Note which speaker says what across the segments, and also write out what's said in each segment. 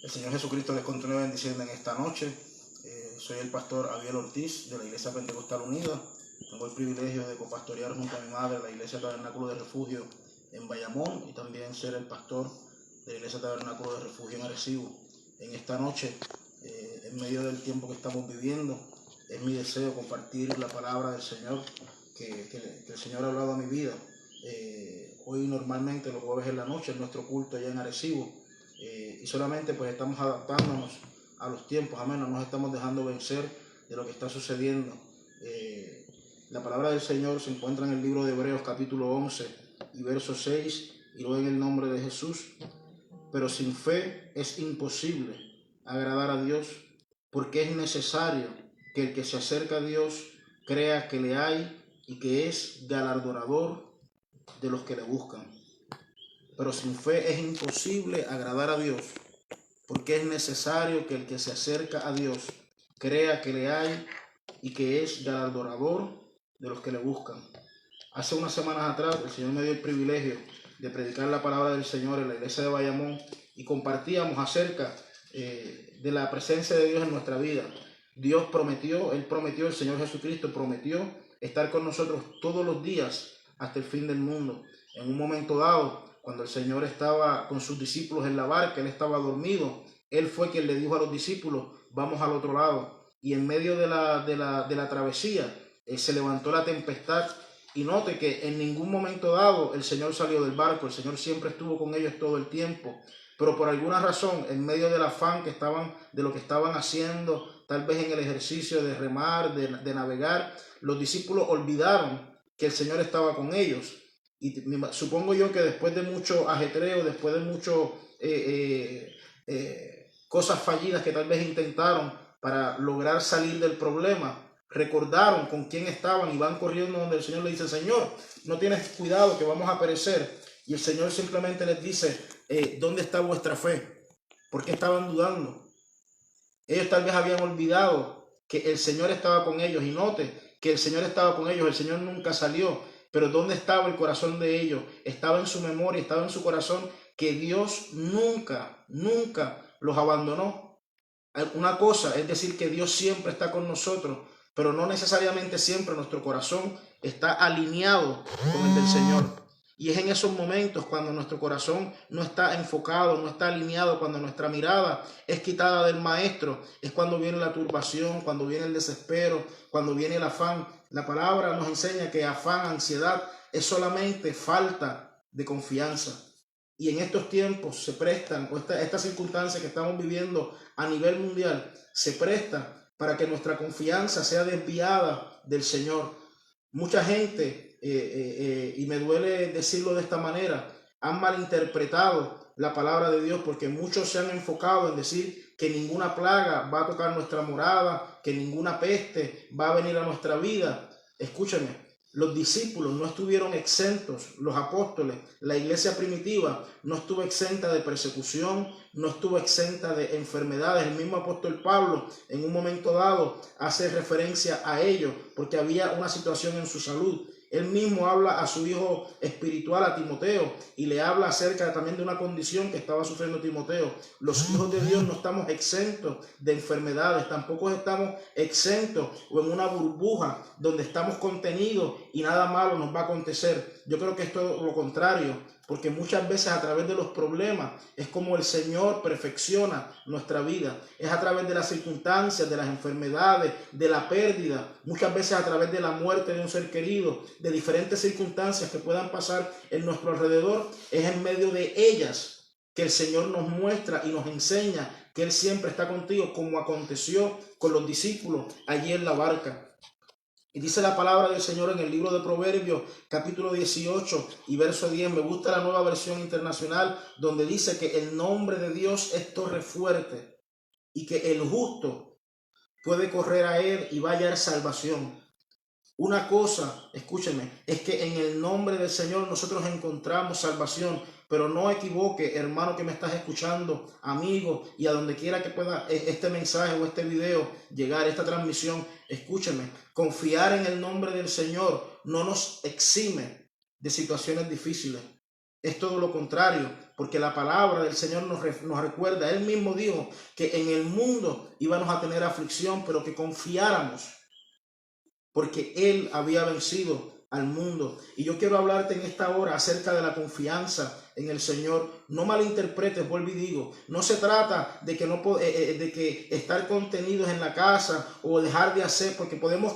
Speaker 1: El Señor Jesucristo les continúe bendiciendo en esta noche. Soy el pastor Abiel Ortiz de la Iglesia Pentecostal Unida. Tengo el privilegio de copastorear junto a mi madre la Iglesia Tabernáculo de Refugio en Bayamón y también ser el pastor de la Iglesia Tabernáculo de Refugio en Arecibo. En esta noche, en medio del tiempo que estamos viviendo, es mi deseo compartir la palabra del Señor que el Señor ha hablado a mi vida. Hoy normalmente los jueves en la noche es nuestro culto allá en Arecibo. Y solamente pues estamos adaptándonos a los tiempos, amén, no nos estamos dejando vencer de lo que está sucediendo. La palabra del Señor se encuentra en el libro de Hebreos capítulo 11 y verso 6, y luego en el nombre de Jesús. Pero sin fe es imposible agradar a Dios, porque es necesario que el que se acerca a Dios crea que le hay y que es galardonador de los que le buscan. Pero sin fe es imposible agradar a Dios, porque es necesario que el que se acerca a Dios crea que le hay y que es galardonador de los que le buscan. Hace unas semanas atrás el Señor me dio el privilegio de predicar la palabra del Señor en la iglesia de Bayamón y compartíamos acerca de la presencia de Dios en nuestra vida. Dios prometió, Él prometió, el Señor Jesucristo prometió estar con nosotros todos los días hasta el fin del mundo. En un momento dado, cuando el Señor estaba con sus discípulos en la barca, Él estaba dormido, Él fue quien le dijo a los discípulos, vamos al otro lado. Y en medio de la travesía, se levantó la tempestad. Y note que en ningún momento dado el Señor salió del barco, el Señor siempre estuvo con ellos todo el tiempo. Pero por alguna razón, en medio del afán de lo que estaban haciendo, tal vez en el ejercicio de remar, de navegar, los discípulos olvidaron que el Señor estaba con ellos. Y supongo yo que después de mucho ajetreo, después de mucho cosas fallidas que tal vez intentaron para lograr salir del problema, recordaron con quién estaban y van corriendo donde el Señor le dice, Señor, no tienes cuidado que vamos a perecer. Y el Señor simplemente les dice, ¿dónde está vuestra fe? ¿Por qué estaban dudando? Ellos tal vez habían olvidado que el Señor estaba con ellos, y note que el Señor estaba con ellos, el Señor nunca salió, pero ¿dónde estaba el corazón de ellos? Estaba en su memoria, estaba en su corazón que Dios nunca los abandonó. Una cosa es decir que Dios siempre está con nosotros, pero no necesariamente siempre nuestro corazón está alineado con el del Señor. Y es en esos momentos cuando nuestro corazón no está enfocado, no está alineado, cuando nuestra mirada es quitada del Maestro, es cuando viene la turbación, cuando viene el desespero, cuando viene el afán. La palabra nos enseña que afán, ansiedad, es solamente falta de confianza. Y en estos tiempos se prestan, o esta circunstancia que estamos viviendo a nivel mundial, se presta para que nuestra confianza sea desviada del Señor. Mucha gente, y me duele decirlo de esta manera, han malinterpretado la palabra de Dios, porque muchos se han enfocado en decir que ninguna plaga va a tocar nuestra morada, que ninguna peste va a venir a nuestra vida. Escúchame, los discípulos no estuvieron exentos, los apóstoles, la iglesia primitiva no estuvo exenta de persecución, no estuvo exenta de enfermedades. El mismo apóstol Pablo en un momento dado hace referencia a ello porque había una situación en su salud. Él mismo habla a su hijo espiritual, a Timoteo, y le habla acerca también de una condición que estaba sufriendo Timoteo. Los hijos de Dios no estamos exentos de enfermedades, tampoco estamos exentos o en una burbuja donde estamos contenidos y nada malo nos va a acontecer. Yo creo que es todo lo contrario, porque muchas veces a través de los problemas es como el Señor perfecciona nuestra vida. Es a través de las circunstancias, de las enfermedades, de la pérdida, muchas veces a través de la muerte de un ser querido, de diferentes circunstancias que puedan pasar en nuestro alrededor. Es en medio de ellas que el Señor nos muestra y nos enseña que Él siempre está contigo, como aconteció con los discípulos allí en la barca. Y dice la palabra del Señor en el libro de Proverbios, capítulo 18 y verso 10. Me gusta la Nueva Versión Internacional, donde dice que el nombre de Dios es torre fuerte y que el justo puede correr a él y va a hallar salvación. Una cosa, escúcheme, es que en el nombre del Señor nosotros encontramos salvación, pero no equivoque, hermano que me estás escuchando, amigo, y a donde quiera que pueda este mensaje o este video llegar, esta transmisión, escúcheme, confiar en el nombre del Señor no nos exime de situaciones difíciles. Es todo lo contrario. porque la palabra del Señor nos recuerda, Él mismo dijo que en el mundo íbamos a tener aflicción, pero que confiáramos, porque Él había vencido al mundo. Y yo quiero hablarte en esta hora acerca de la confianza en el Señor. No malinterpretes, vuelvo y digo, no se trata de que, de que estar contenidos en la casa o dejar de hacer, porque podemos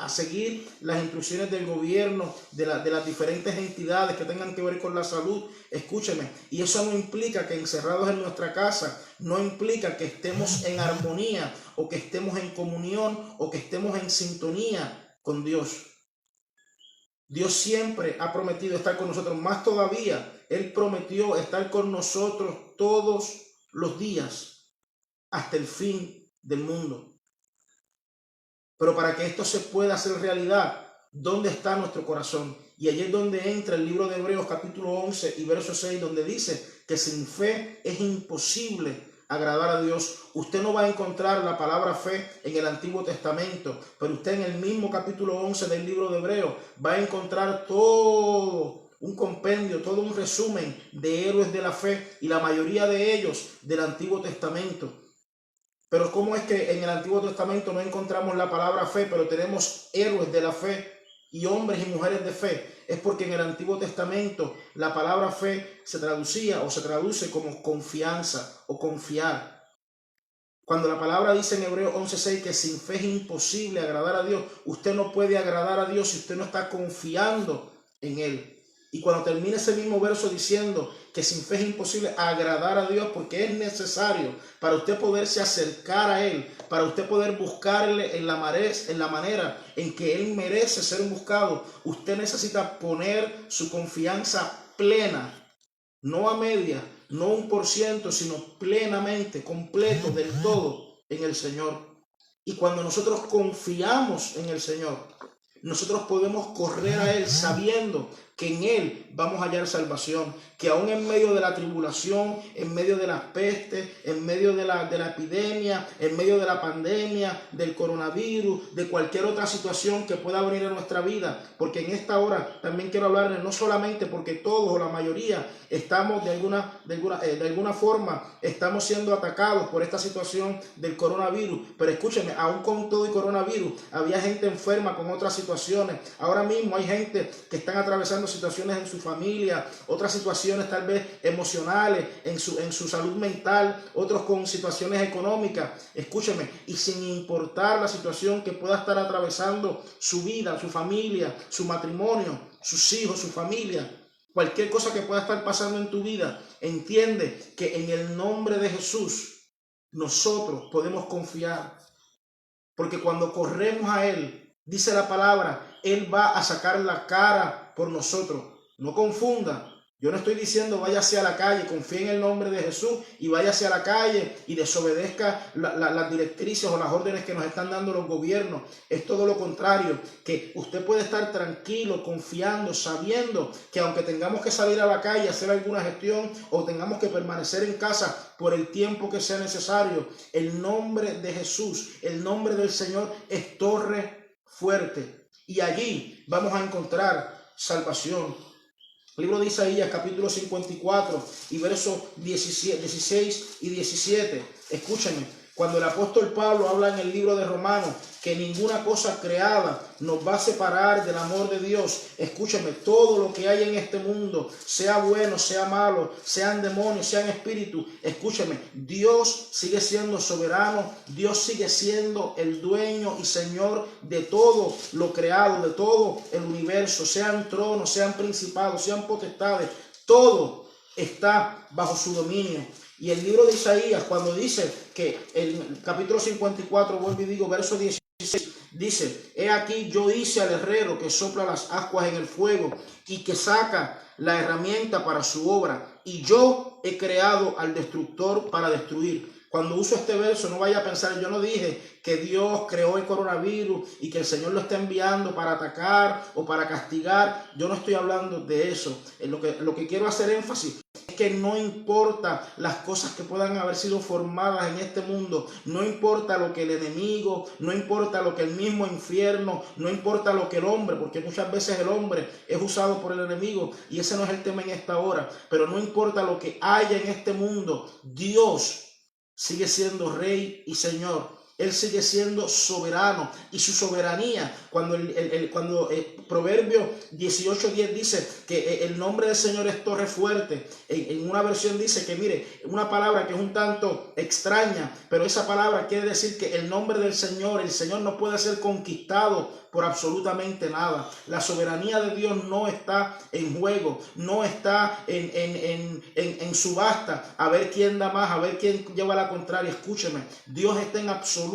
Speaker 1: seguir las instrucciones del gobierno, de las diferentes entidades que tengan que ver con la salud. Escúcheme, y eso no implica que encerrados en nuestra casa, no implica que estemos en armonía o que estemos en comunión o que estemos en sintonía con Dios. Dios siempre ha prometido estar con nosotros, más todavía, Él prometió estar con nosotros todos los días hasta el fin del mundo. Pero para que esto se pueda hacer realidad, ¿dónde está nuestro corazón? Y allí es donde entra el libro de Hebreos capítulo 11 y verso 6, donde dice que sin fe es imposible agradar a Dios. Usted no va a encontrar la palabra fe en el Antiguo Testamento, pero usted en el mismo capítulo 11 del libro de Hebreos va a encontrar todo un compendio, todo un resumen de héroes de la fe, y la mayoría de ellos del Antiguo Testamento. Pero ¿cómo es que en el Antiguo Testamento no encontramos la palabra fe, pero tenemos héroes de la fe y hombres y mujeres de fe? Es porque en el Antiguo Testamento la palabra fe se traducía o se traduce como confianza o confiar. Cuando la palabra dice en Hebreos 11:6 que sin fe es imposible agradar a Dios, usted no puede agradar a Dios si usted no está confiando en Él. Y cuando termina ese mismo verso diciendo que sin fe es imposible agradar a Dios, porque es necesario para usted poderse acercar a Él, para usted poder buscarle en la manera en que Él merece ser buscado, usted necesita poner su confianza plena, no a media, no 1%, sino plenamente, completo, del todo en el Señor. Y cuando nosotros confiamos en el Señor, nosotros podemos correr a Él sabiendo que en Él vamos a hallar salvación, que aún en medio de la tribulación, en medio de las pestes, en medio de la epidemia, en medio de la pandemia, del coronavirus, de cualquier otra situación que pueda venir a nuestra vida, porque en esta hora también quiero hablarles, no solamente porque todos o la mayoría estamos de alguna forma estamos siendo atacados por esta situación del coronavirus, pero escúcheme, aún con todo y coronavirus, había gente enferma con otras situaciones. Ahora mismo hay gente que están atravesando situaciones en su familia, otras situaciones tal vez emocionales, en su salud mental, otros con situaciones económicas. Escúcheme, y sin importar la situación que pueda estar atravesando su vida, su familia, su matrimonio, sus hijos, su familia, cualquier cosa que pueda estar pasando en tu vida, entiende que en el nombre de Jesús nosotros podemos confiar, porque cuando corremos a Él, dice la palabra, Él va a sacar la cara por nosotros. No confunda. Yo no estoy diciendo váyase a la calle, confíe en el nombre de Jesús y váyase a la calle y desobedezca las directrices o las órdenes que nos están dando los gobiernos. Es todo lo contrario, que usted puede estar tranquilo, confiando, sabiendo que aunque tengamos que salir a la calle a hacer alguna gestión o tengamos que permanecer en casa por el tiempo que sea necesario, el nombre de Jesús, el nombre del Señor es torre fuerte, y allí vamos a encontrar salvación. El libro de Isaías capítulo 54 y versos 16 y 17. Escúchenme, cuando el apóstol Pablo habla en el libro de Romanos que ninguna cosa creada nos va a separar del amor de Dios. Escúchame, todo lo que hay en este mundo, sea bueno, sea malo, sean demonios, sean espíritus, escúchame, Dios sigue siendo soberano, Dios sigue siendo el dueño y señor de todo lo creado, de todo el universo, sean tronos, sean principados, sean potestades, todo está bajo su dominio. Y el libro de Isaías, cuando dice que el capítulo 54, vuelvo y digo, verso 16, dice, he aquí yo hice al herrero que sopla las ascuas en el fuego y que saca la herramienta para su obra, y yo he creado al destructor para destruir. Cuando uso este verso, no vaya a pensar, yo no dije que Dios creó el coronavirus y que el Señor lo está enviando para atacar o para castigar. Yo no estoy hablando de eso. Lo que quiero hacer énfasis es que no importa las cosas que puedan haber sido formadas en este mundo, no importa lo que el enemigo, no importa lo que el mismo infierno, no importa lo que el hombre, porque muchas veces el hombre es usado por el enemigo y ese no es el tema en esta hora, pero no importa lo que haya en este mundo, Dios sigue siendo Rey y Señor. Él sigue siendo soberano y su soberanía, cuando Proverbio 18:10 dice que el nombre del Señor es torre fuerte, en una versión dice que, mire, una palabra que es un tanto extraña, pero esa palabra quiere decir que el nombre del Señor, el Señor no puede ser conquistado por absolutamente nada. La soberanía de Dios no está en juego, no está en subasta, a ver quién da más, a ver quién lleva la contraria. Escúcheme, Dios está en absoluto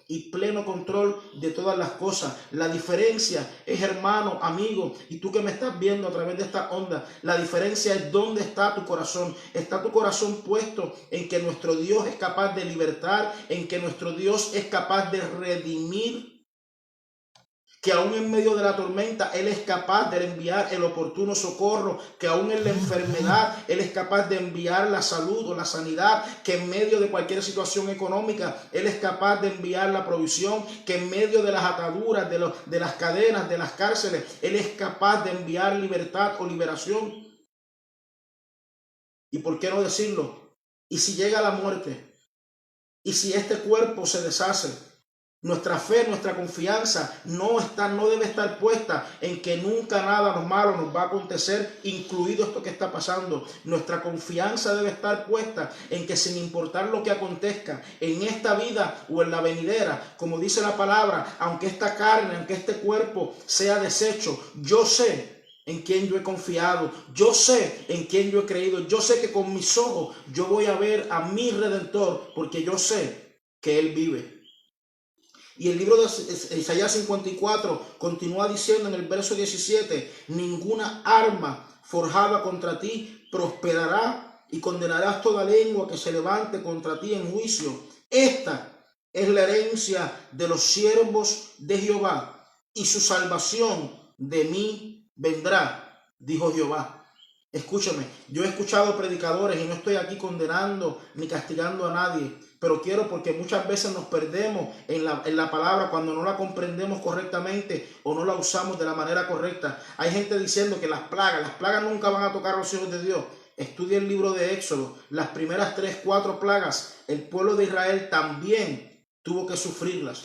Speaker 1: y pleno control de todas las cosas. La diferencia es, hermano, amigo, y tú que me estás viendo a través de esta onda, la diferencia es dónde está tu corazón. Está tu corazón puesto en que nuestro Dios es capaz de libertar, en que nuestro Dios es capaz de redimir, que aún en medio de la tormenta Él es capaz de enviar el oportuno socorro, que aún en la enfermedad Él es capaz de enviar la salud o la sanidad, que en medio de cualquier situación económica Él es capaz de enviar la provisión, que en medio de las ataduras, de las cadenas, de las cárceles, Él es capaz de enviar libertad o liberación. ¿Y por qué no decirlo? ¿Y si llega la muerte? ¿Y si este cuerpo se deshace? Nuestra fe, nuestra confianza no debe estar puesta en que nunca nada malo nos va a acontecer, incluido esto que está pasando. Nuestra confianza debe estar puesta en que, sin importar lo que acontezca en esta vida o en la venidera, como dice la palabra, aunque esta carne, aunque este cuerpo sea deshecho, yo sé en quién yo he confiado, yo sé en quién yo he creído, yo sé que con mis ojos yo voy a ver a mi Redentor, porque yo sé que Él vive. Y el libro de Isaías 54 continúa diciendo en el verso 17: ninguna arma forjada contra ti prosperará, y condenarás toda lengua que se levante contra ti en juicio. Esta es la herencia de los siervos de Jehová, y su salvación de mí vendrá, dijo Jehová. Escúchame, yo he escuchado predicadores, y no estoy aquí condenando ni castigando a nadie, pero quiero, porque muchas veces nos perdemos en la palabra cuando no la comprendemos correctamente o no la usamos de la manera correcta. Hay gente diciendo que las plagas nunca van a tocar a los hijos de Dios. Estudia el libro de Éxodo, las primeras 3, 4 plagas, el pueblo de Israel también tuvo que sufrirlas.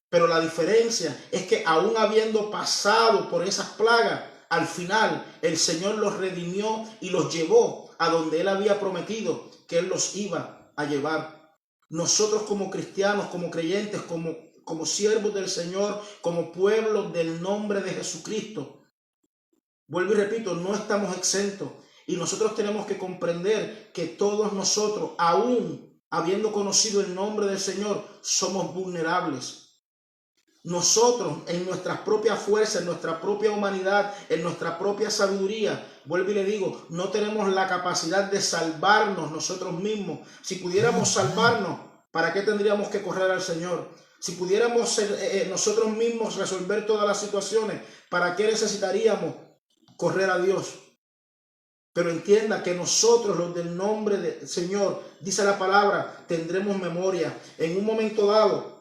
Speaker 1: Pero la diferencia es que aún habiendo pasado por esas plagas, al final el Señor los redimió y los llevó a donde Él había prometido que Él los iba a llevar. Nosotros como cristianos, como creyentes, como siervos del Señor, como pueblo del nombre de Jesucristo, vuelvo y repito, no estamos exentos. Y nosotros tenemos que comprender que todos nosotros, aún habiendo conocido el nombre del Señor, somos vulnerables. Nosotros, en nuestras propias fuerzas, en nuestra propia humanidad, en nuestra propia sabiduría, vuelvo y le digo, no tenemos la capacidad de salvarnos nosotros mismos. Si pudiéramos salvarnos, ¿para qué tendríamos que correr al Señor? Si pudiéramos nosotros mismos resolver todas las situaciones, ¿para qué necesitaríamos correr a Dios? Pero entienda que nosotros, los del nombre del Señor, dice la palabra, tendremos memoria. En un momento dado,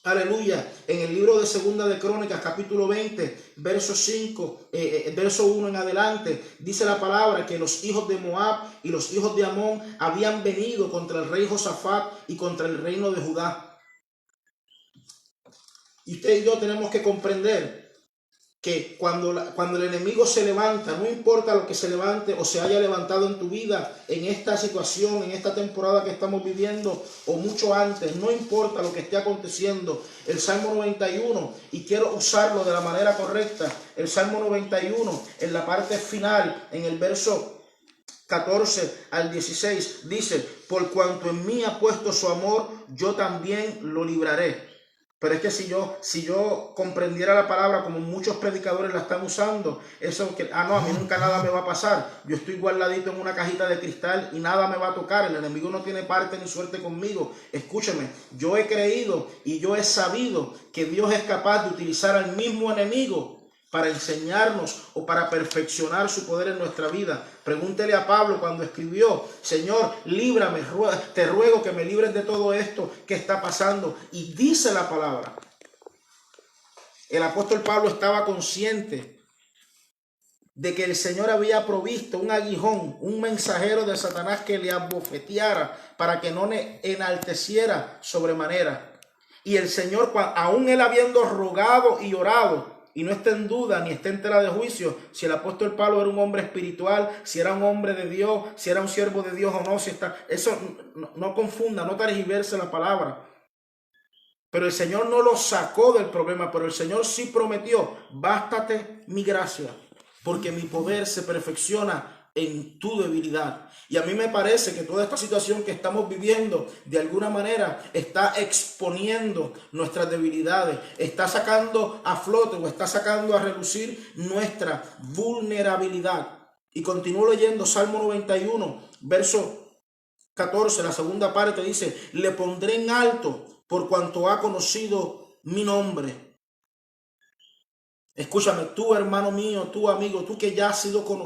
Speaker 1: aleluya, en el libro de Segunda de Crónicas, capítulo 20, verso 5, verso 1 en adelante, dice la palabra que los hijos de Moab y los hijos de Amón habían venido contra el rey Josafat y contra el reino de Judá. Y usted y yo tenemos que comprender que cuando el enemigo se levanta, no importa lo que se levante o se haya levantado en tu vida, en esta situación, en esta temporada que estamos viviendo o mucho antes, no importa lo que esté aconteciendo, el Salmo 91, y quiero usarlo de la manera correcta, el Salmo 91 en la parte final, en el verso 14 al 16, dice: por cuanto en mí ha puesto su amor, yo también lo libraré. Pero es que si yo comprendiera la palabra como muchos predicadores la están usando, eso que, no, a mí nunca nada me va a pasar, yo estoy guardadito en una cajita de cristal y nada me va a tocar, el enemigo no tiene parte ni suerte conmigo. Escúcheme, yo he creído y yo he sabido que Dios es capaz de utilizar al mismo enemigo para enseñarnos o para perfeccionar su poder en nuestra vida. Pregúntele a Pablo cuando escribió: Señor, líbrame, te ruego que me libres de todo esto que está pasando. Y dice la palabra. El apóstol Pablo estaba consciente de que el Señor había provisto un aguijón, un mensajero de Satanás que le abofeteara para que no le enalteciera sobremanera. Y el Señor, aún él habiendo rogado y orado, y no está en duda ni está en tela de juicio si el apóstol Pablo era un hombre espiritual, si era un hombre de Dios, si era un siervo de Dios o no, si está, eso no confunda, no tergiverse la palabra. Pero el Señor no lo sacó del problema, pero el Señor sí prometió: bástate mi gracia, porque mi poder se perfecciona en tu debilidad. Y a mí me parece que toda esta situación que estamos viviendo de alguna manera está exponiendo nuestras debilidades, está sacando a flote o está sacando a relucir nuestra vulnerabilidad. Y continúo leyendo Salmo 91, verso 14, la segunda parte dice: le pondré en alto por cuanto ha conocido mi nombre. Escúchame, tú, hermano mío, tú, amigo, tú que ya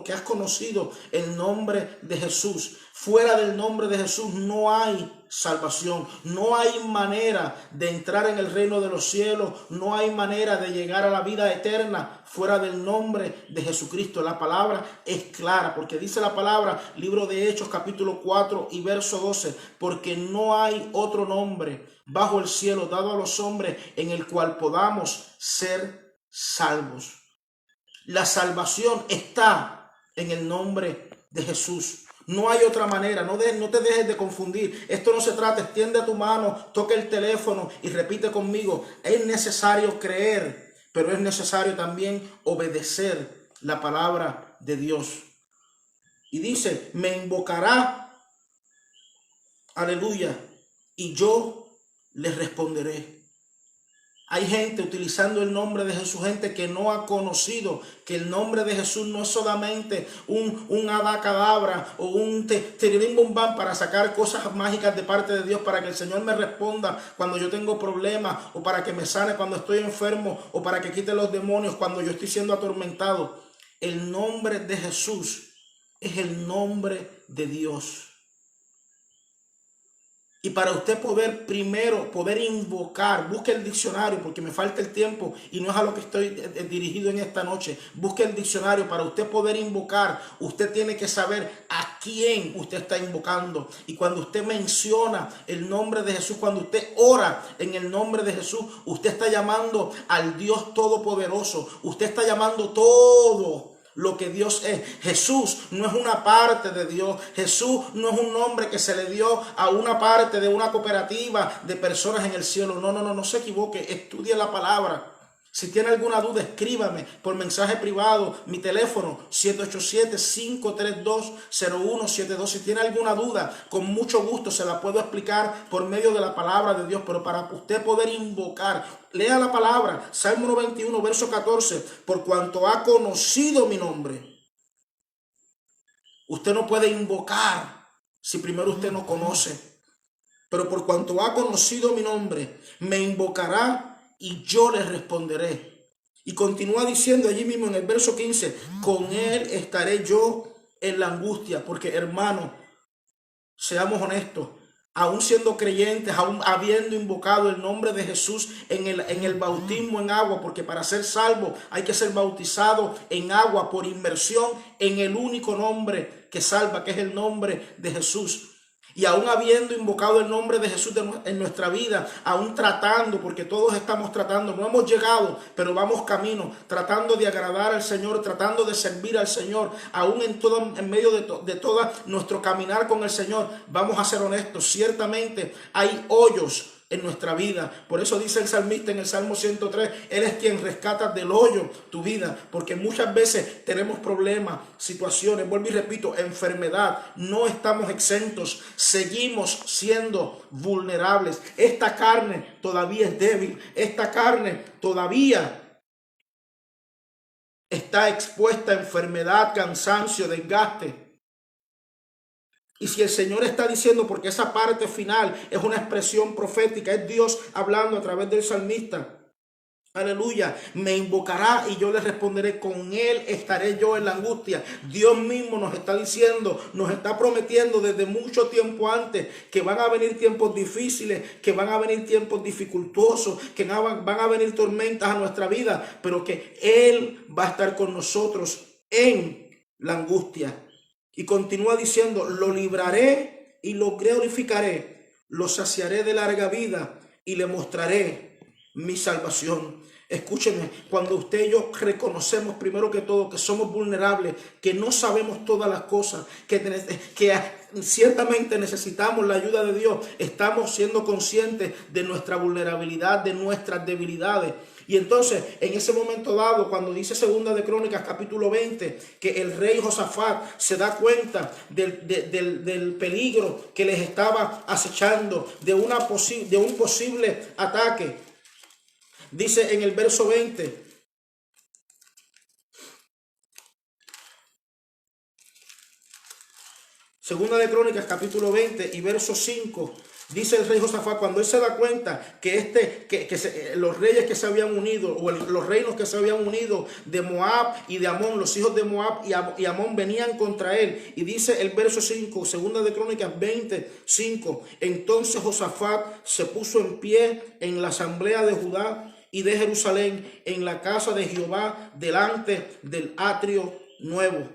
Speaker 1: que has conocido el nombre de Jesús. Fuera del nombre de Jesús no hay salvación, no hay manera de entrar en el reino de los cielos, no hay manera de llegar a la vida eterna fuera del nombre de Jesucristo. La palabra es clara, porque dice la palabra, libro de Hechos, capítulo 4 y verso 12, porque no hay otro nombre bajo el cielo dado a los hombres en el cual podamos ser salvos. La salvación está en el nombre de Jesús. No hay otra manera, no te dejes de confundir. Esto no se trata, extiende tu mano, toca el teléfono y repite conmigo: es necesario creer, pero es necesario también obedecer la palabra de Dios. Y dice: me invocará, aleluya, y yo les responderé. Hay gente utilizando el nombre de Jesús, gente que no ha conocido que el nombre de Jesús no es solamente un abacadabra o un tiririmbum-bam para sacar cosas mágicas de parte de Dios, para que el Señor me responda cuando yo tengo problemas, o para que me sane cuando estoy enfermo, o para que quite los demonios cuando yo estoy siendo atormentado. El nombre de Jesús es el nombre de Dios. Y para usted poder invocar, busque el diccionario, porque me falta el tiempo y no es a lo que estoy dirigido en esta noche. Busque el diccionario. Para usted poder invocar, usted tiene que saber a quién usted está invocando. Y cuando usted menciona el nombre de Jesús, cuando usted ora en el nombre de Jesús, usted está llamando al Dios Todopoderoso. Usted está llamando todo lo que Dios es. Jesús no es una parte de Dios. Jesús no es un nombre que se le dio a una parte de una cooperativa de personas en el cielo. No se equivoque. Estudie la palabra. Si tiene alguna duda, escríbame por mensaje privado. Mi teléfono 787-532-0172. Si tiene alguna duda, con mucho gusto se la puedo explicar por medio de la palabra de Dios. Pero para usted poder invocar, lea la palabra, Salmo 91, verso 14, por cuanto ha conocido mi nombre. Usted no puede invocar si primero usted no conoce. Pero por cuanto ha conocido mi nombre, me invocará y yo le responderé. Y continúa diciendo allí mismo en el verso 15, con él estaré yo en la angustia. Porque, hermano, seamos honestos, aún siendo creyentes, aún habiendo invocado el nombre de Jesús en el bautismo en agua, porque para ser salvo hay que ser bautizado en agua por inmersión en el único nombre que salva, que es el nombre de Jesús. Y aún habiendo invocado el nombre de Jesús en nuestra vida, aún tratando, porque todos estamos tratando, no hemos llegado, pero vamos camino, tratando de agradar al Señor, tratando de servir al Señor, aún en medio de todo nuestro caminar con el Señor, vamos a ser honestos, ciertamente hay hoyos en nuestra vida. Por eso dice el salmista en el Salmo 103, Él es quien rescata del hoyo tu vida, porque muchas veces tenemos problemas, situaciones, vuelvo y repito, enfermedad, no estamos exentos, seguimos siendo vulnerables. Esta carne todavía es débil, esta carne todavía está expuesta a enfermedad, cansancio, desgaste. Y si el Señor está diciendo, porque esa parte final es una expresión profética, es Dios hablando a través del salmista, Aleluya, me invocará y yo le responderé, con él estaré yo en la angustia. Dios mismo nos está diciendo, nos está prometiendo desde mucho tiempo antes que van a venir tiempos difíciles, que van a venir tiempos dificultosos, que van a venir tormentas a nuestra vida, pero que él va a estar con nosotros en la angustia. Y continúa diciendo, lo libraré y lo glorificaré, lo saciaré de larga vida y le mostraré mi salvación. Escúcheme, cuando usted y yo reconocemos primero que todo que somos vulnerables, que no sabemos todas las cosas, que ciertamente necesitamos la ayuda de Dios, estamos siendo conscientes de nuestra vulnerabilidad, de nuestras debilidades. Y entonces, en ese momento dado, cuando dice Segunda de Crónicas, capítulo 20, que el rey Josafat se da cuenta del peligro que les estaba acechando, de un posible ataque, dice en el verso 20, Segunda de Crónicas, capítulo 20 y verso 5, dice el rey Josafat, cuando él se da cuenta que los reyes que se habían unido, o los reinos que se habían unido de Moab y de Amón, los hijos de Moab y Amón venían contra él. Y dice el verso 5, Segunda de Crónicas 25, entonces Josafat se puso en pie en la asamblea de Judá y de Jerusalén, en la casa de Jehová, delante del atrio nuevo.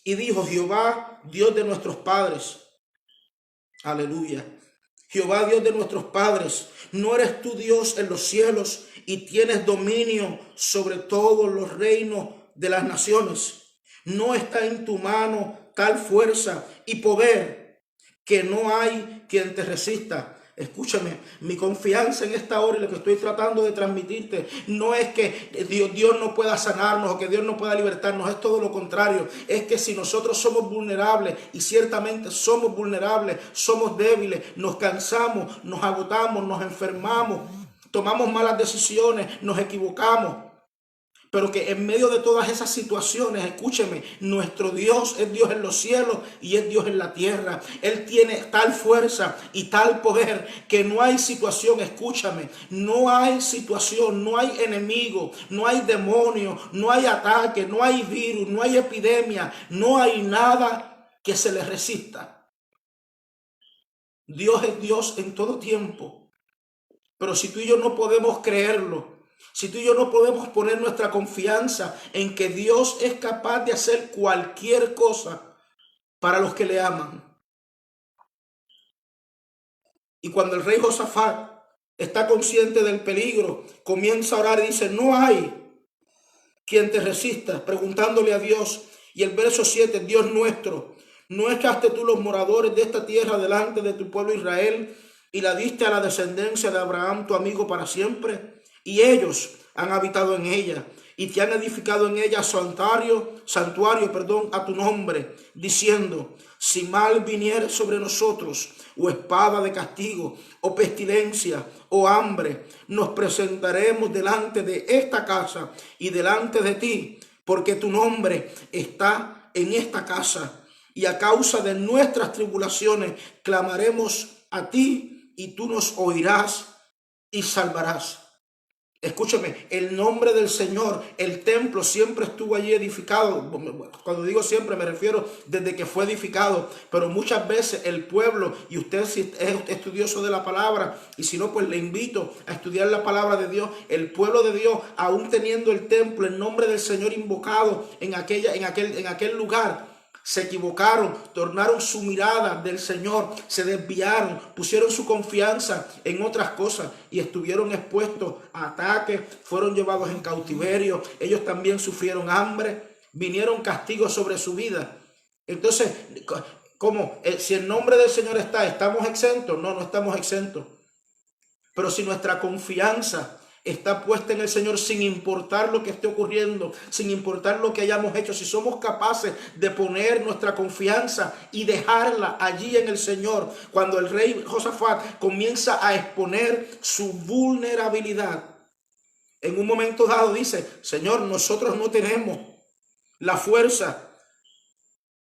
Speaker 1: Y dijo, Jehová, Dios de nuestros padres, aleluya, Jehová, Dios de nuestros padres, ¿no eres tú Dios en los cielos y tienes dominio sobre todos los reinos de las naciones? ¿No está en tu mano tal fuerza y poder que no hay quien te resista? Escúchame, mi confianza en esta hora y lo que estoy tratando de transmitirte no es que Dios no pueda sanarnos o que Dios no pueda libertarnos, es todo lo contrario. Es que si nosotros somos vulnerables, y ciertamente somos vulnerables, somos débiles, nos cansamos, nos agotamos, nos enfermamos, tomamos malas decisiones, nos equivocamos. Pero que en medio de todas esas situaciones, escúcheme, nuestro Dios es Dios en los cielos y es Dios en la tierra. Él tiene tal fuerza y tal poder que no hay situación, escúchame, no hay situación, no hay enemigo, no hay demonio, no hay ataque, no hay virus, no hay epidemia, no hay nada que se le resista. Dios es Dios en todo tiempo. Pero si tú y yo no podemos creerlo, si tú y yo no podemos poner nuestra confianza en que Dios es capaz de hacer cualquier cosa para los que le aman. Y cuando el rey Josafat está consciente del peligro, comienza a orar y dice, no hay quien te resista, preguntándole a Dios. Y el verso 7, Dios nuestro, ¿no echaste tú los moradores de esta tierra delante de tu pueblo Israel y la diste a la descendencia de Abraham, tu amigo, para siempre? Y ellos han habitado en ella y te han edificado en ella santuario, a tu nombre, diciendo, si mal viniere sobre nosotros, o espada de castigo, o pestilencia, o hambre, nos presentaremos delante de esta casa y delante de ti, porque tu nombre está en esta casa, y a causa de nuestras tribulaciones clamaremos a ti, y tú nos oirás y salvarás. Escúchame, el nombre del Señor, el templo siempre estuvo allí edificado. Cuando digo siempre me refiero desde que fue edificado, pero muchas veces el pueblo, y usted si es estudioso de la palabra, y si no, pues le invito a estudiar la palabra de Dios. El pueblo de Dios, aún teniendo el templo, el nombre del Señor invocado en aquel lugar, se equivocaron, tornaron su mirada del Señor, se desviaron, pusieron su confianza en otras cosas y estuvieron expuestos a ataques, fueron llevados en cautiverio, ellos también sufrieron hambre, vinieron castigos sobre su vida. Entonces, ¿cómo? Si el nombre del Señor está, ¿estamos exentos? No, no estamos exentos. Pero si nuestra confianza está puesta en el Señor, sin importar lo que esté ocurriendo, sin importar lo que hayamos hecho, si somos capaces de poner nuestra confianza y dejarla allí en el Señor, cuando el rey Josafat comienza a exponer su vulnerabilidad, en un momento dado dice, Señor, nosotros no tenemos la fuerza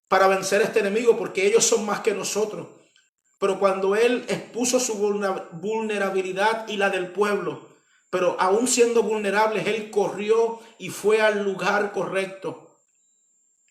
Speaker 1: para vencer a este enemigo porque ellos son más que nosotros. Pero cuando él expuso su vulnerabilidad y la del pueblo, pero aún siendo vulnerables, él corrió y fue al lugar correcto.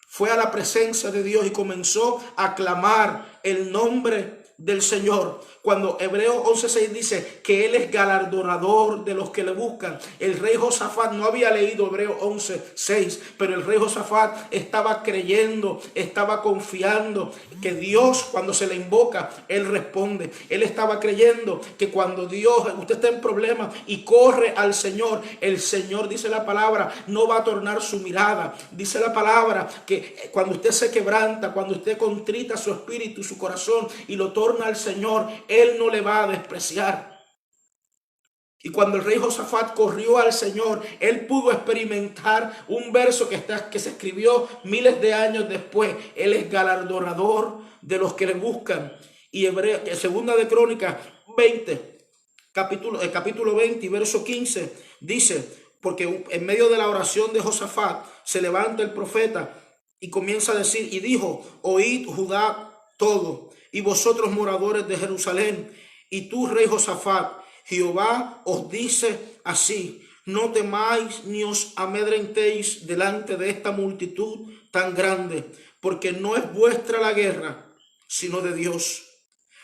Speaker 1: Fue a la presencia de Dios y comenzó a clamar el nombre del Señor. Cuando Hebreos 11:6 dice que Él es galardonador de los que le buscan. El rey Josafat no había leído Hebreos 11:6, pero el rey Josafat estaba creyendo, estaba confiando que Dios, cuando se le invoca, Él responde. Él estaba creyendo que cuando Dios, usted está en problemas y corre al Señor, el Señor, dice la palabra, no va a tornar su mirada. Dice la palabra que cuando usted se quebranta, cuando usted contrita su espíritu y su corazón y lo torna al Señor, Él no le va a despreciar. Y cuando el rey Josafat corrió al Señor, él pudo experimentar un verso que se escribió miles de años después. Él es galardonador de los que le buscan. Y segunda de Crónicas 20, capítulo 20 y verso 15, dice, porque en medio de la oración de Josafat se levanta el profeta y comienza a decir, y dijo, oíd Judá todo, y vosotros moradores de Jerusalén, y tú, rey Josafat, Jehová os dice así, no temáis ni os amedrentéis delante de esta multitud tan grande, porque no es vuestra la guerra, sino de Dios.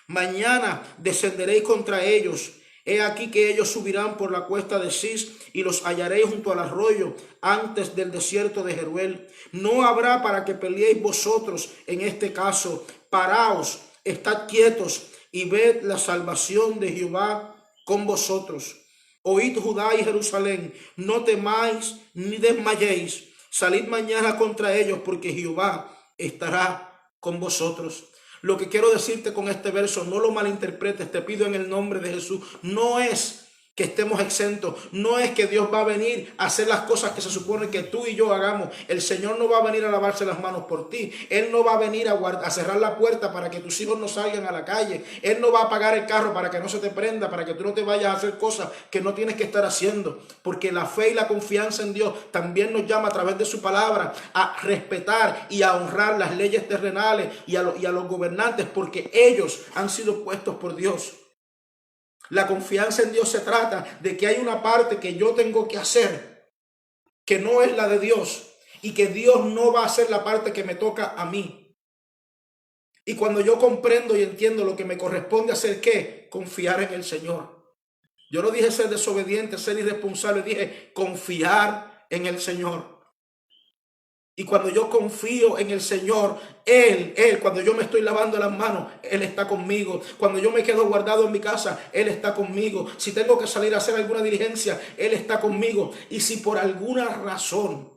Speaker 1: Mañana descenderéis contra ellos. He aquí que ellos subirán por la cuesta de Cis y los hallaréis junto al arroyo antes del desierto de Jeruel. No habrá para que peleéis vosotros en este caso. Paraos, estad quietos y ved la salvación de Jehová con vosotros. Oíd Judá y Jerusalén, no temáis ni desmayéis. Salid mañana contra ellos, porque Jehová estará con vosotros. Lo que quiero decirte con este verso, no lo malinterpretes, te pido en el nombre de Jesús, no es que estemos exentos, no es que Dios va a venir a hacer las cosas que se supone que tú y yo hagamos. El Señor no va a venir a lavarse las manos por ti. Él no va a venir a cerrar la puerta para que tus hijos no salgan a la calle. Él no va a apagar el carro para que no se te prenda, para que tú no te vayas a hacer cosas que no tienes que estar haciendo. Porque la fe y la confianza en Dios también nos llama a través de su palabra a respetar y a honrar las leyes terrenales y a los gobernantes, porque ellos han sido puestos por Dios. La confianza en Dios se trata de que hay una parte que yo tengo que hacer, que no es la de Dios, y que Dios no va a hacer la parte que me toca a mí. Y cuando yo comprendo y entiendo lo que me corresponde hacer, ¿qué? Confiar en el Señor. Yo no dije ser desobediente, ser irresponsable, dije confiar en el Señor. Y cuando yo confío en el Señor, Él, cuando yo me estoy lavando las manos, Él está conmigo. Cuando yo me quedo guardado en mi casa, Él está conmigo. Si tengo que salir a hacer alguna diligencia, Él está conmigo. Y si por alguna razón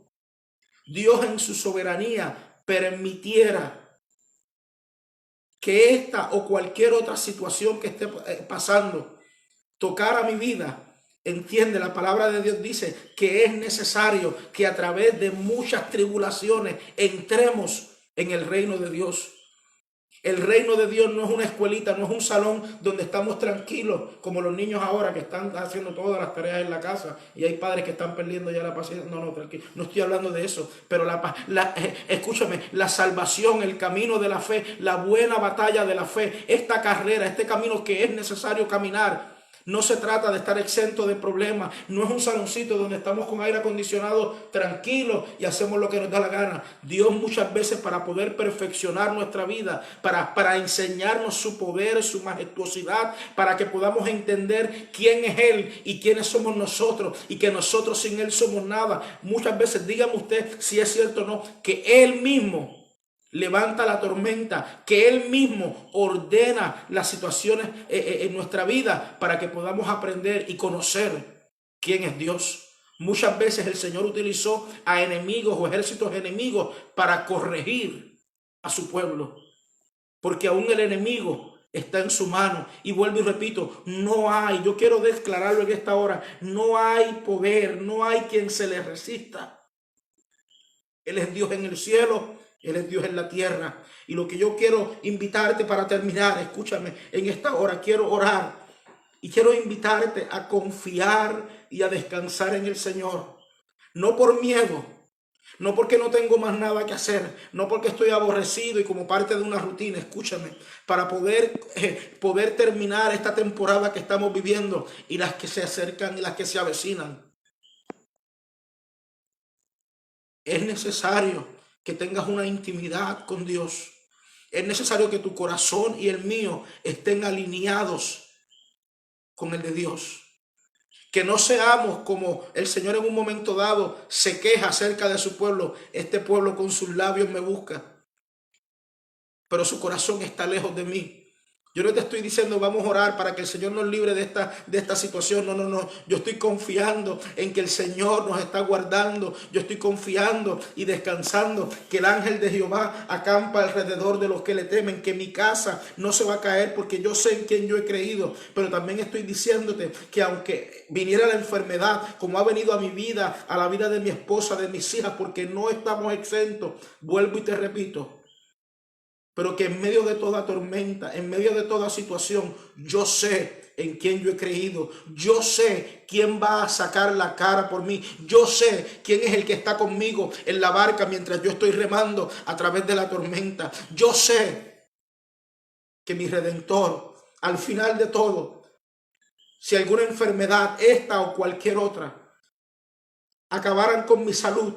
Speaker 1: Dios en su soberanía permitiera que esta o cualquier otra situación que esté pasando tocara mi vida, entiende, la palabra de Dios dice que es necesario que a través de muchas tribulaciones entremos en el reino de Dios. El reino de Dios no es una escuelita, no es un salón donde estamos tranquilos, como los niños ahora que están haciendo todas las tareas en la casa y hay padres que están perdiendo ya la paciencia. No, tranquilo, no estoy hablando de eso, pero escúchame, la salvación, el camino de la fe, la buena batalla de la fe, esta carrera, este camino que es necesario caminar, no se trata de estar exento de problemas. No es un saloncito donde estamos con aire acondicionado tranquilos y hacemos lo que nos da la gana. Dios muchas veces, para poder perfeccionar nuestra vida, para enseñarnos su poder, su majestuosidad, para que podamos entender quién es Él y quiénes somos nosotros, y que nosotros sin Él somos nada. Muchas veces, dígame usted si es cierto o no, que Él mismo levanta la tormenta, que Él mismo ordena las situaciones en nuestra vida para que podamos aprender y conocer quién es Dios. Muchas veces el Señor utilizó a enemigos o ejércitos enemigos para corregir a su pueblo, porque aún el enemigo está en su mano. Y vuelvo y repito, no hay, yo quiero declararlo en esta hora, no hay poder, no hay quien se le resista. Él es Dios en el cielo, Él es Dios en la tierra. Y lo que yo quiero invitarte para terminar, escúchame, en esta hora quiero orar y quiero invitarte a confiar y a descansar en el Señor. No por miedo, No porque no tengo más nada que hacer, no porque estoy aborrecido y como parte de una rutina, escúchame, para poder terminar esta temporada que estamos viviendo y las que se acercan y las que se avecinan. Es necesario que tengas una intimidad con Dios. Es necesario que tu corazón y el mío estén alineados con el de Dios. Que no seamos como el Señor en un momento dado se queja acerca de su pueblo. Este pueblo con sus labios me busca, pero su corazón está lejos de mí. Yo no te estoy diciendo vamos a orar para que el Señor nos libre de esta situación. No, no, no. Yo estoy confiando en que el Señor nos está guardando. Yo estoy confiando y descansando que el ángel de Jehová acampa alrededor de los que le temen, que mi casa no se va a caer porque yo sé en quién yo he creído. Pero también estoy diciéndote que aunque viniera la enfermedad, como ha venido a mi vida, a la vida de mi esposa, de mis hijas, porque no estamos exentos, vuelvo y te repito, pero que en medio de toda tormenta, en medio de toda situación, yo sé en quién yo he creído. Yo sé quién va a sacar la cara por mí. Yo sé quién es el que está conmigo en la barca mientras yo estoy remando a través de la tormenta. Yo sé que mi Redentor, al final de todo, si alguna enfermedad, esta o cualquier otra, acabaran con mi salud,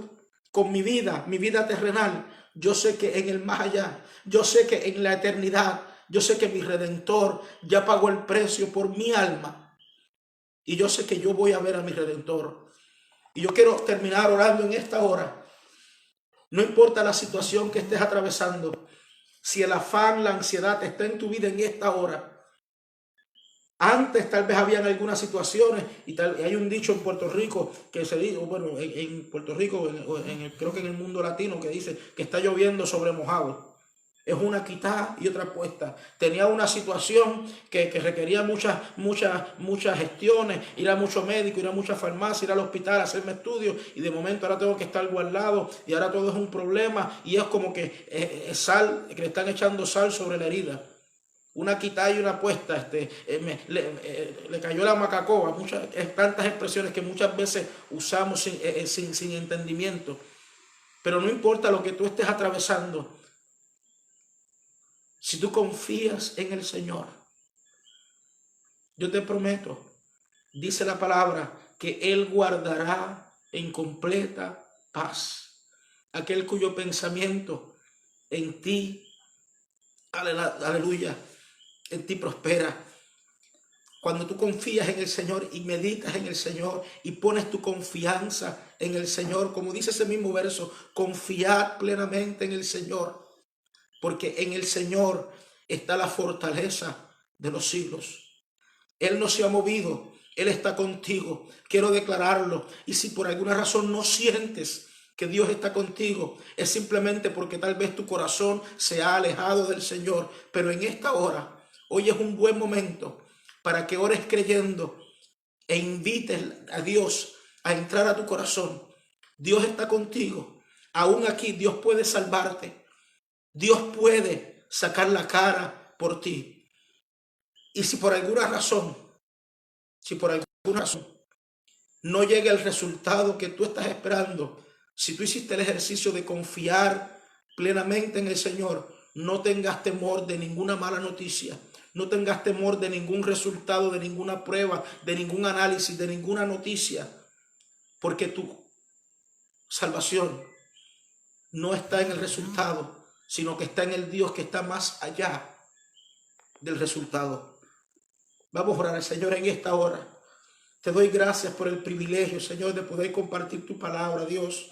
Speaker 1: con mi vida terrenal, yo sé que en el más allá, yo sé que en la eternidad, yo sé que mi Redentor ya pagó el precio por mi alma. Y yo sé que yo voy a ver a mi Redentor. Y yo quiero terminar orando en esta hora. No importa la situación que estés atravesando, si el afán, la ansiedad está en tu vida en esta hora. Antes tal vez habían algunas situaciones y hay un dicho en Puerto Rico que se dice, bueno, en Puerto Rico, creo que en el mundo latino, que dice que está lloviendo sobre mojado. Es una quitada y otra puesta. Tenía una situación que requería muchas gestiones, ir a muchos médicos, ir a muchas farmacias, ir al hospital, hacerme estudios, y de momento ahora tengo que estar guardado y ahora todo es un problema y es como que que le están echando sal sobre la herida. Una quitada y una puesta, le cayó la macacoa, tantas expresiones que muchas veces usamos sin entendimiento. Pero no importa lo que tú estés atravesando, si tú confías en el Señor, yo te prometo, dice la palabra, que Él guardará en completa paz aquel cuyo pensamiento en ti, aleluya, en ti prospera. Cuando tú confías en el Señor y meditas en el Señor y pones tu confianza en el Señor, como dice ese mismo verso, confiad plenamente en el Señor, porque en el Señor está la fortaleza de los siglos. Él no se ha movido, Él está contigo. Quiero declararlo. Y si por alguna razón no sientes que Dios está contigo, es simplemente porque tal vez tu corazón se ha alejado del Señor. Pero en esta hora, hoy es un buen momento para que ores creyendo e invites a Dios a entrar a tu corazón. Dios está contigo. Aún aquí Dios puede salvarte. Dios puede sacar la cara por ti. Y si por alguna razón no llega el resultado que tú estás esperando, si tú hiciste el ejercicio de confiar plenamente en el Señor, no tengas temor de ninguna mala noticia. No tengas temor de ningún resultado, de ninguna prueba, de ningún análisis, de ninguna noticia, porque tu salvación no está en el resultado, sino que está en el Dios que está más allá del resultado. Vamos a orar al Señor en esta hora. Te doy gracias por el privilegio, Señor, de poder compartir tu palabra, Dios.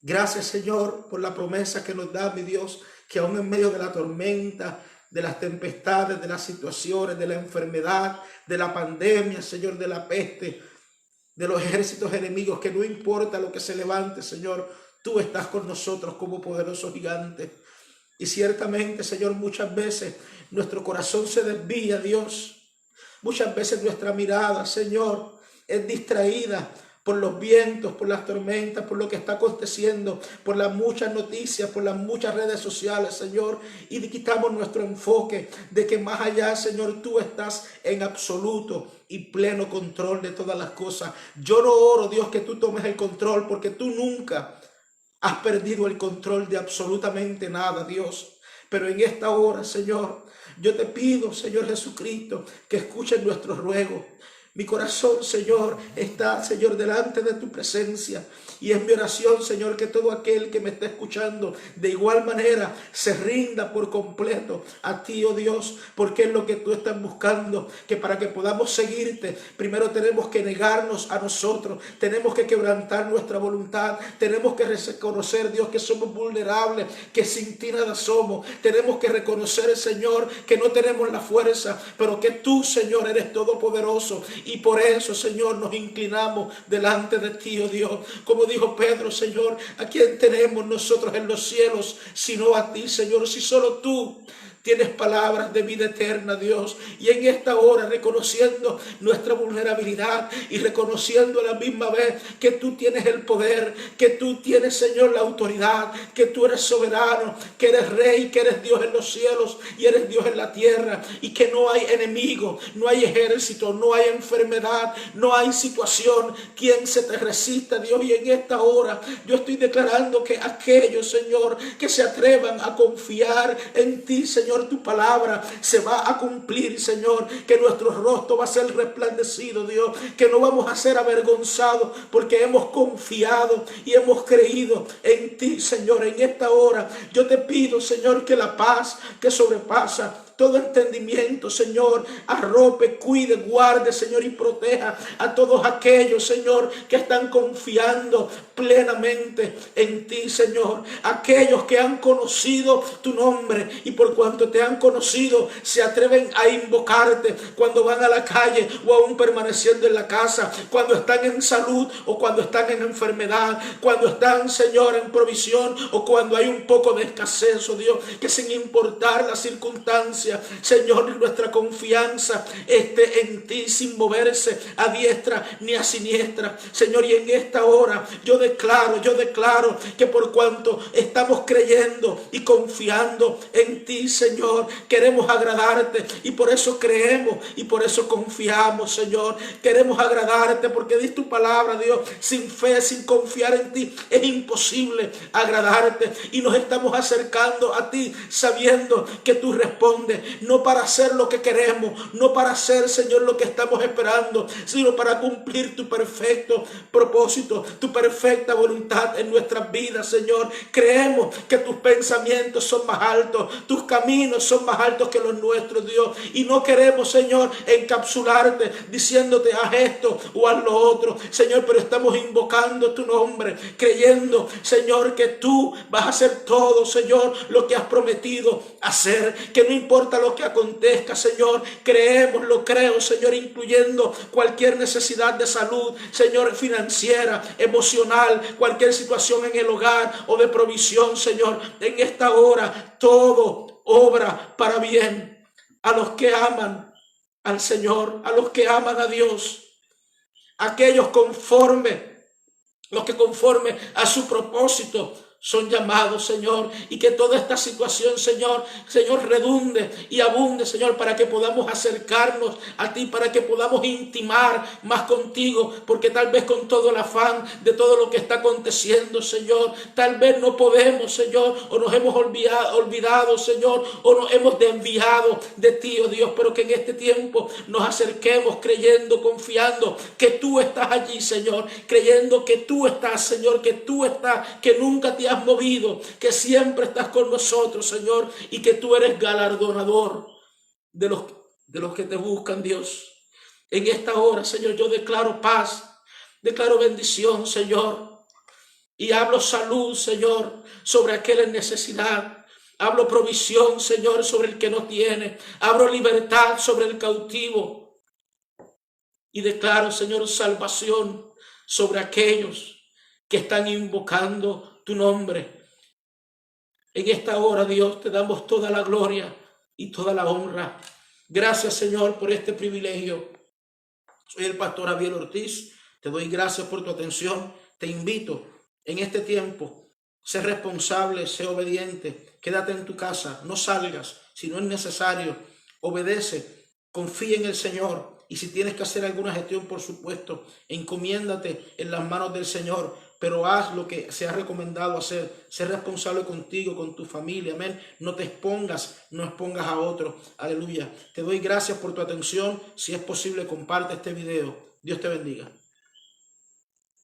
Speaker 1: Gracias, Señor, por la promesa que nos da, mi Dios, que aún en medio de la tormenta, de las tempestades, de las situaciones, de la enfermedad, de la pandemia, Señor, de la peste, de los ejércitos enemigos, que no importa lo que se levante, Señor, tú estás con nosotros como poderoso gigante. Y ciertamente, Señor, muchas veces nuestro corazón se desvía, Dios. Muchas veces nuestra mirada, Señor, es distraída por los vientos, por las tormentas, por lo que está aconteciendo, por las muchas noticias, por las muchas redes sociales, Señor, y quitamos nuestro enfoque de que más allá, Señor, tú estás en absoluto y pleno control de todas las cosas. Yo no oro, Dios, que tú tomes el control, porque tú nunca Has perdido el control de absolutamente nada, Dios. Pero en esta hora, Señor, yo te pido, Señor Jesucristo, que escuches nuestros ruegos. Mi corazón, Señor, está, Señor, delante de tu presencia. Y es mi oración, Señor, que todo aquel que me esté escuchando de igual manera se rinda por completo a ti, oh Dios, porque es lo que tú estás buscando, que para que podamos seguirte, primero tenemos que negarnos a nosotros, tenemos que quebrantar nuestra voluntad, tenemos que reconocer, Dios, que somos vulnerables, que sin ti nada somos, tenemos que reconocer, Señor, que no tenemos la fuerza, pero que tú, Señor, eres todopoderoso, y por eso, Señor, nos inclinamos delante de ti, oh Dios. Como dijo Pedro, Señor, ¿a quién tenemos nosotros en los cielos sino a ti, Señor? Si solo tú tienes palabras de vida eterna, Dios. Y en esta hora, reconociendo nuestra vulnerabilidad y reconociendo a la misma vez que tú tienes el poder, que tú tienes, Señor, la autoridad, que tú eres soberano, que eres rey, que eres Dios en los cielos y eres Dios en la tierra, y que no hay enemigo, no hay ejército, no hay enfermedad, no hay situación quien se te resista, Dios. Y en esta hora yo estoy declarando que aquellos, Señor, que se atrevan a confiar en ti, Señor, tu palabra se va a cumplir, Señor, que nuestro rostro va a ser resplandecido, Dios, que no vamos a ser avergonzados porque hemos confiado y hemos creído en ti, Señor. En esta hora yo te pido, Señor, que la paz que sobrepasa todo entendimiento, Señor, arrope, cuide, guarde, Señor, y proteja a todos aquellos, Señor, que están confiando plenamente en ti, Señor. Aquellos que han conocido tu nombre y por cuanto te han conocido se atreven a invocarte cuando van a la calle o aún permaneciendo en la casa, cuando están en salud o cuando están en enfermedad, cuando están, Señor, en provisión o cuando hay un poco de escasez, oh Dios, que sin importar las circunstancias, Señor, nuestra confianza esté en ti sin moverse a diestra ni a siniestra, Señor. Y en esta hora yo declaro que por cuanto estamos creyendo y confiando en ti, Señor, queremos agradarte y por eso creemos y por eso confiamos, Señor. Queremos agradarte porque dice tu palabra, Dios, sin fe, sin confiar en ti es imposible agradarte, y nos estamos acercando a ti sabiendo que tú respondes, no para hacer lo que queremos, no para hacer, Señor, lo que estamos esperando, sino para cumplir tu perfecto propósito, tu perfecta voluntad en nuestras vidas, Señor. Creemos que tus pensamientos son más altos, tus caminos son más altos que los nuestros, Dios, y no queremos, Señor, encapsularte diciéndote haz esto o haz lo otro, Señor, pero estamos invocando tu nombre, creyendo, Señor, que tú vas a hacer todo, Señor, lo que has prometido hacer, que no importa lo que acontezca, Señor, creemos, lo creo, Señor, incluyendo cualquier necesidad de salud, Señor, financiera, emocional, cualquier situación en el hogar o de provisión, Señor. En esta hora todo obra para bien a los que aman al Señor, a los que aman a Dios, aquellos los que conforme a su propósito son llamados, Señor, y que toda esta situación, Señor, redunde y abunde, Señor, para que podamos acercarnos a ti, para que podamos intimar más contigo, porque tal vez con todo el afán de todo lo que está aconteciendo, Señor, tal vez no podemos, Señor, o nos hemos olvidado, Señor, o nos hemos desviado de ti, oh Dios, pero que en este tiempo nos acerquemos creyendo, confiando que tú estás allí, Señor, creyendo que tú estás, Señor, que tú estás, que nunca te has movido, que siempre estás con nosotros, Señor, y que tú eres galardonador de los que te buscan, Dios. En esta hora, Señor, yo declaro paz, declaro bendición, Señor, y hablo salud, Señor, sobre aquel en necesidad. Hablo provisión, Señor, sobre el que no tiene. Hablo libertad sobre el cautivo. Y declaro, Señor, salvación sobre aquellos que están invocando tu nombre. En esta hora, Dios, te damos toda la gloria y toda la honra. Gracias, Señor, por este privilegio. Soy el pastor Abiel Ortiz. Te doy gracias por tu atención. Te invito en este tiempo, sé responsable, sé obediente. Quédate en tu casa, no salgas si no es necesario. Obedece, confía en el Señor. Y si tienes que hacer alguna gestión, por supuesto, encomiéndate en las manos del Señor, pero haz lo que se ha recomendado hacer. Sé responsable contigo, con tu familia, amén. No te expongas, no expongas a otros. Aleluya. Te doy gracias por tu atención. Si es posible, comparte este video. Dios te bendiga.